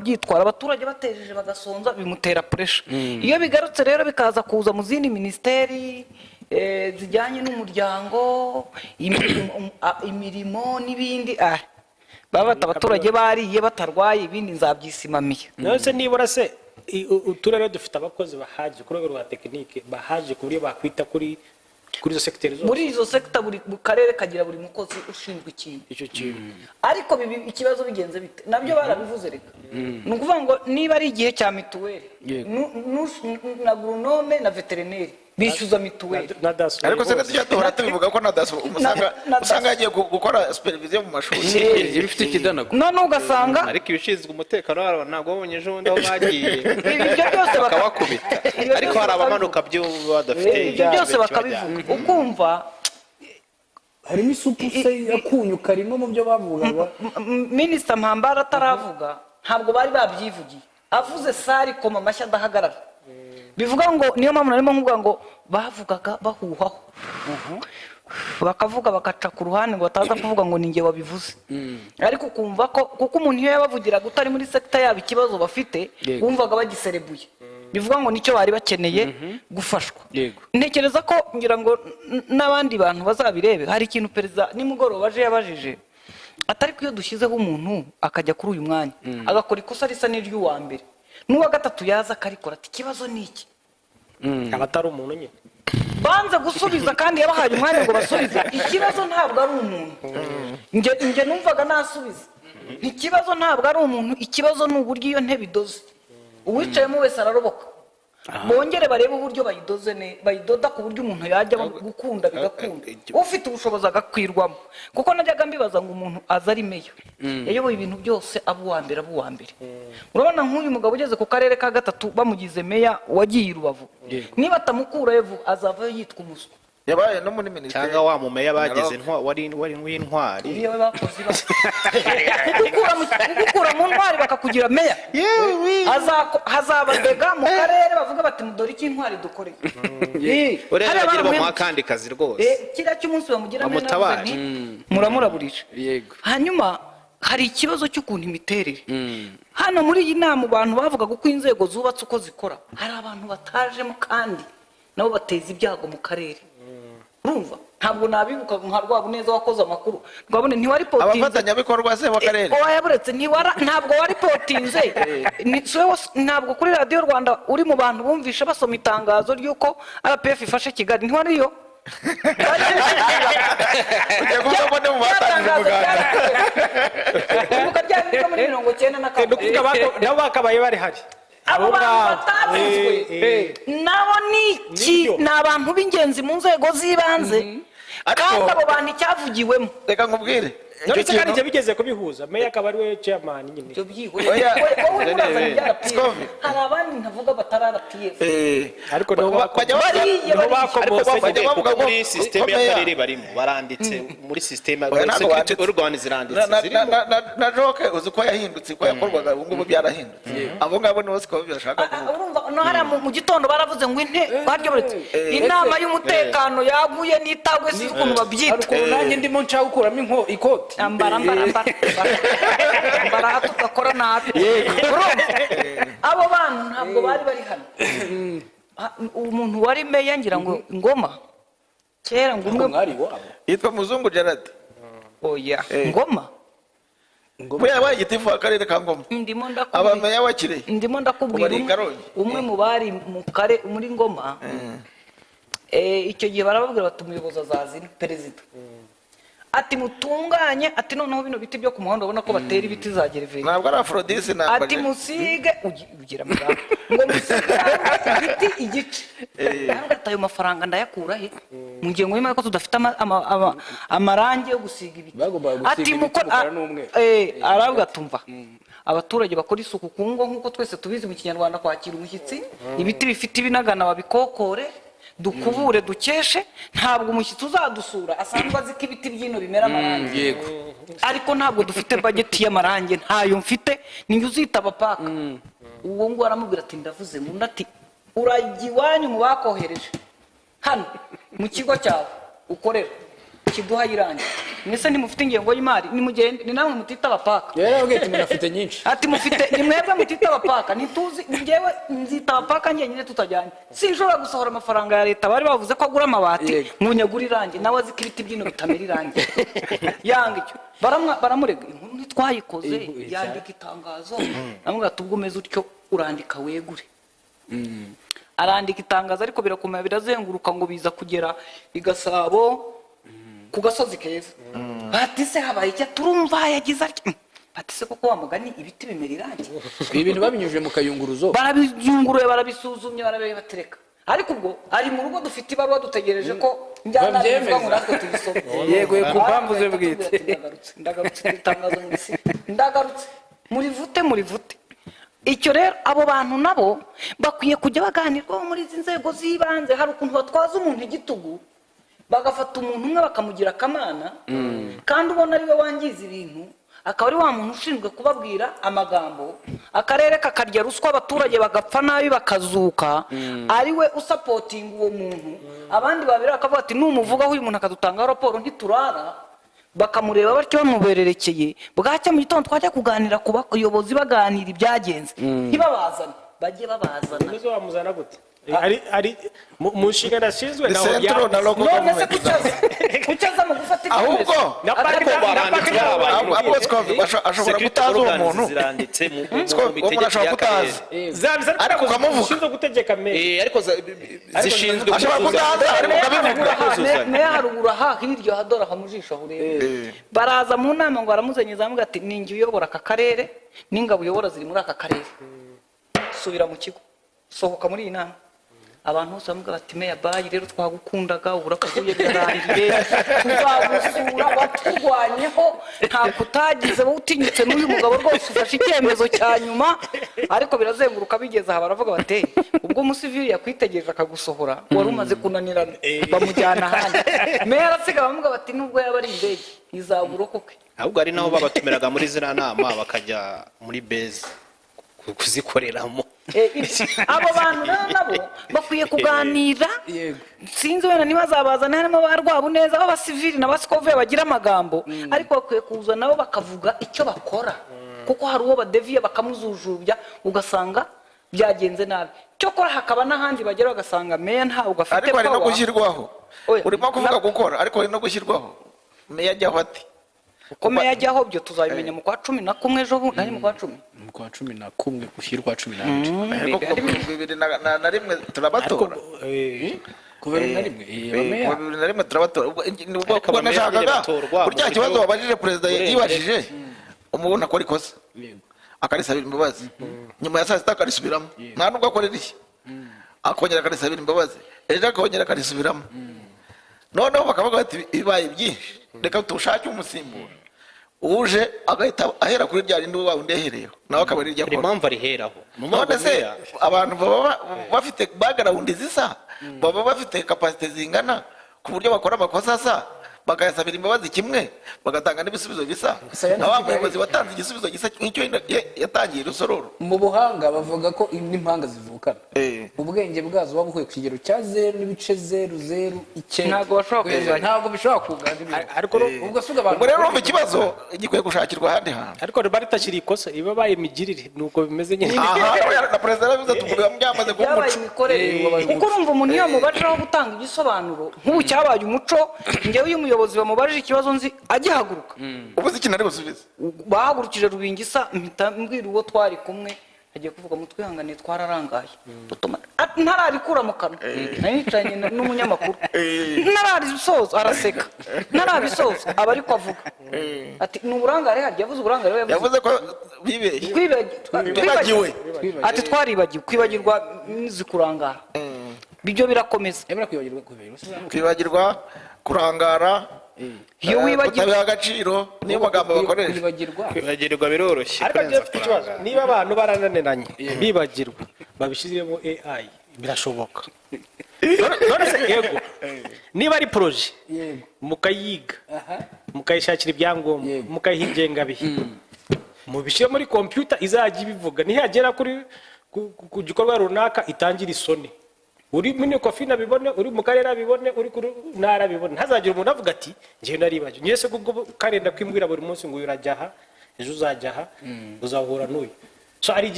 byitwara abaturage batejeje bagasonza bimutera pressure iyo bigarutse rero bikaza kuza mu zindi ministeri zijyanye n'umuryango imirimo n'ibindi baba abaturage bariye batarwaye ibindi nzabyisimamiye nose nibura se uturere dufite abakozi bahaje ku rwego rwa tekinike bahaje ku buryo bakwita kuri izo secteurs zose muri izo sector buri karere kagira buri mukozi ushinzwe ikintu icyo kintu ariko ikibazo bigenze bite nabyo barabivuze reka ni ukuvuga ngo niba ari igihe cya mituweli na agronome na veterineri bishyuza mituweli ariko se natujya duhora tubivuga ko na daso usanga yagiye gukora supervision mu mashuri bifite ikidanago none ugasanga ariko ibishinzwe umutekano ntabwo babonye ejo bundi aho bagiye ibyo byose bakabakubita ariko hari abamanuka byo badafite ibyo byose bakabivuga ukumva harimo isupu se yakunyu karimo mu byo bavugaga Minisita Mpambara ataravuga ntabwo bari babyivugiye avuze sari koma mashya adahagarara bivuga ngo niyo mpamvu narimo nkuvuga ngo bavugaga bahuhaho bakavuga bakaca ku ruhande ngo bataza kuvuga ngo ninjye wabivuze ariko kumva ko kuko umuntu iyo yabavugiraga utari muri sector yabo ikibazo bafite wumvaga bagiserebuye bivuga ngo nicyo bari bakeneye gufashwa ntekereza ko ngira ngo n'abandi bantu bazabirebe hari ikintu perezida nimugoroba aje yabajije atari ko iyo dushyizeho umuntu akajya kuri uyu mwanya agakora ikosa risa n'iry'uwa mbere n'uwa gatatu yaza akarikora ati ikibazo ni iki abatari umuntu nyine banze gusubiza kandi yabahaye umwanya ngo basubize ikibazo ntabwo ari umuntu nge numvaga nasubiza ikibazo ntabwo ari umuntu ikibazo ni uburyo iyo ntebe idoze uwicayemo wese araroboka bongere barebe uburyo bayidoda ku buryo umuntu yajya gukunda bigakunda ufite ubushobozi agakwirwamo kuko najyaga mbibaza ngo umuntu aza ari meya yayoboye ibintu byose aba uwa mbere urabona nk'uyu mugabo ugeze ku karere ka gatatu bamugize meya wagiye i Rubavu niba atamukurayo vuba azavayo yitwa umuswa yabaye no muri ministeri cyangwa wa mumeya bageze wari w'intwari iyo bakoze gukura mu ntwari bakakugira meya hazabadega mu karere bavuga bati mudore iki intwari dukoreye ureba bagira bamuha kandi kazi rwose kiriya cy'umunsi bamugira meya muramuraburisha hanyuma hari ikibazo cy'ukuntu imiterere hano muri iyi nama abantu bavugaga uko inzego zubatse uko zikora hari abantu batajemo kandi nabo bateza ibyago mu karere urumva ntabwo nabibuka nka Rwabuneza wakoze amakuru Rwabune ntiwari potinze abafatanyabikorwa se bakarere yaburetse ntabwo wari potinze ntabwo kuri Radio Rwanda uri mu bantu bumvisha basoma itangazo ry'uko RPF ifashe Kigali ntiwariyo ujya kuvuga ko ne mu batangije umuganda uvuga ryari muri 1994 nabo bakabaye bari hari abo batavuzwe nabo niki ni abantu b'ingenzi mu nzego z'ibanze kandi abo bantu icyavugiwemo reka nkubwire icyo kintu kandi bigeze kubihuza meya akaba ari we chairman nyine ibyo byihuse hari abandi ntavuga batararapf ariko nabo bakomose muri system y'akarere barimo baranditse muri system security organize iranditse na joke uzi ko yahindutse ko yakorwaga ubwo byarahindutse abo ngabo nibo siko byashaka urumva no hari mu gitondo baravuze ngo baryo buretse inama y'umutekano yaguye nitagwe si ukuntu babyita ariko nanjye ndimo nshaka gukuramo ikoti ambara tukakora nabi abo bantu ntabwo bari hano umuntu wari meya ngira ngo Ngoma kera ngo umwe yitwa Muzungu Gerard oya Ngoma we yabaye igitifu akarere ka Ngoma abameya wakire ndimo ndakubwira umwe mu bari muri Ngoma icyo gihe barababwira bati umuyobozi azazina perezida ati mutunganye ati noneho bino biti byo ku muhanda ubona ko batera ibiti za gereveri ntabwo ari Aphrodise ntabwo ati musige ugira amagambo ngo musige igiti igice ati ayo mafaranga ndayakura he mu ngiye ngo ko tudafite amarangi yo gusiga ibiti ati aravuga tumva abaturage bakora isuku ku ngo nk'uko twese tubizi mu Kinyarwanda kwakira umushyitsi ibiti bifite ibinagana babikokore dukubure dukeshe ntabwo umushyitsi uzadusura asanzwe azi ko ibiti by'ino bimera amarangi ariko ntabwo dufite budget y'amarangi ntayo mfite ninjye uzitaba paka uwo ngo aramubwira ati ndavuze ngo ndati urajya iwanyu mu bakohereje hano mu kigo cyawe ukorera kiduha irangi mwese ntimufite ingengo y'imari nimugende ni namwe mutita abapaka yarabwiye ati munafite nyinshi ati mufite ni mwebwe mutita abapaka ntituzi njyewe nzita abapaka njyenyine tutajyanye sinshobora gusohora amafaranga ya leta bari bavuze ko agura amabati munyagura irangi nawe azi ko ibiti byino bitamera irangi yanga icyo baramurega inkuru ntitwayikoze yandika itangazo namwe ati ubwo umeze utyo urandika wegure arandika itangazo ariko birakomeye birazenguruka ngo biza kugera igasabo ku gasozi keza bati se habaye icyo turumva yagize atya bati se koko wa mugani ibiti bimera irangi ibi bintu babinyujije mu kayunguruzo barabiyunguruye barabisuzumye barabibatereka ariko ubwo ari mu rugo dufite ibaruwa dutegereje ko njyana bivuga ngo natwe tubisome yego ku mpamvu ze bwite ndagarutse itangazo muri si ndagarutse muri vute icyo rero abo bantu nabo bakwiye kujya baganirwaho muri izi nzego z'ibanze hari ukuntu batwaza umuntu igitugu bagafata umuntu umwe bakamugira akamana kandi ubona ari we wangiza ibintu akaba ari wa muntu ushinzwe kubabwira amagambo akarere kakarya ruswa abaturage bagapfa nabi bakazuka ari we usapotinga uwo muntu abandi babiri bakavuga ati numuvugaho uyu muntu akadutangaho raporo ntiturara bakamureba batyo bamubererekeye bwacya mu gitondo twajya kuganira ku bayobozi baganira ibyagenze ntibabazane bajye babazana nizo bamuzana gute ari mu nshingano ashinzwe naho centro na local government kucaza mu gufata ahubwo ashobora gutaza uwo muntu ashobora kutaza ariko ukamuvuga ushinzwe gutegeka ariko zishinzwe ashobora kutaza ariko ukabivuga meya haruguru aha hirya hadora hamujisha urebe baraza mu nama ngo baramuzanye zamuga ati ninjye uyobora aka karere n'ingabo uyobora ziri muri aka karere subira mu kigo sohoka muri iyi nama abantu bose bamuga bati meya bayi rero twagukundaga urakuye birarangiye tuzagusura waturwanyeho nta kutagize wowe utinyutse n'uyu mugabo rwose ufashe icyemezo cya nyuma ariko birazenguruka bigeze aha baravuga bati ubwo umusivili yakwitegereje akagusohora wari umaze kunanirana bamujyana ahandi meya arasiga bamuga bati nubwo yaba ari indege izagurokoke ahubwo ari naho babatumiraga muri ziriya nama bakajya muri base kuzikoreramo abo bantu rero nabo bakwiye kuganira sinzi wenda ntibazabazane harimo ba Rwabuneza b'abasivili n'abasikove bagira amagambo ariko bakwiye kuza nabo bakavuga icyo bakora kuko hari uwo badeviye bakamuzujubya ugasanga byagenze nabi cyokora hakaba n'ahandi bagera bagasanga meya ntawe ugafite ariko hari no gushyirwaho urimo kuvuga gukora ariko hari no gushyirwaho meya ajyaho ati uko meya ajyaho byo tuzabimenya mu kwa 11 ejo bundi ari mu kwa 10 mu kwa 11 gushyira kwa 12 ariko 2001 turabatora kuva 2001 turabatora ubwo nashakaga kurya kibazo wabajije president yibajije umubona akora ikosa akarisabira imbabazi nyuma ya saa sita akarisubiramo nta nubwo akorera iki akongera akarisabira imbabazi ejo akongera akarisubiramo noneho bakavuga bati bibaye byinshi reka tushake umusimbura uje agahita ahera kuri rya rindi wawe ndehereyeho nawe akabari rya kora impamvu ariheraho none se abantu baba bafite background zisa baba bafite capacity zingana ku buryo bakora amakosa asa bakayasabira imbabazi kimwe bagatanga n'ibisubizo bisa abamuyobozi watanze igisubizo gisa nk'icyo yatangiye rusororo mu buhanga bavuga ko n'impanga zivukana ubwenge bwazo buba buhuye ku kigero cya 0.009 ntabwo bishobora kugana ariko ubwo suga abantu rero urumva ikibazo gikwiye gushakirwa ahandi hantu ariko bari takiri ikosa iba baye imigirire nuko bimeze nyine na president yavuze tuvuga byamaze kuba umuco kuko urumva umuntu iyo mubacaho gutanga igisobanuro nk'ubu cyabaye umuco ngewe uyu umuyobozi bamubajije ikibazo nzi agihaguruka ubuze ikintu ari busubize bahagurukije Rubingisa mpita mbwira uwo twari kumwe agiye kuvuga mu twihanganiye twararangaye ntararikura mu kanwa nayicanye n'umunyamakuru ntararisoza araseka ntarabisoza aba ariko avuga ati ni uburangare harya yavuze uburangare yavuze ko twibagiwe ati twaribagiwe kwibagirwa nizikurangara ibyo birakomeza kwibagirwa kurangara iyo wibagiwe agaciro niyo magambo bakoresha kwibagirwa biroroshye niba abantu barananiranye bibagirwa babishizemo AI birashoboka none se yego niba ari projet mukayiga mukayishakira ibyangombwa mukayihingenga bihe mubishyire muri computer izajya ibivuga nihagera kuri ku gikorwa runaka itangira isoni uri muri kofi nabibone uri mu karere abibone uri ku ntara abibone ntazagira umuntu avuga ati ngiye naribaje ngiye se kubwo karenda kwimbwira buri munsi ngo urajya aha ejo uzajya aha uzahura n'uyu so ari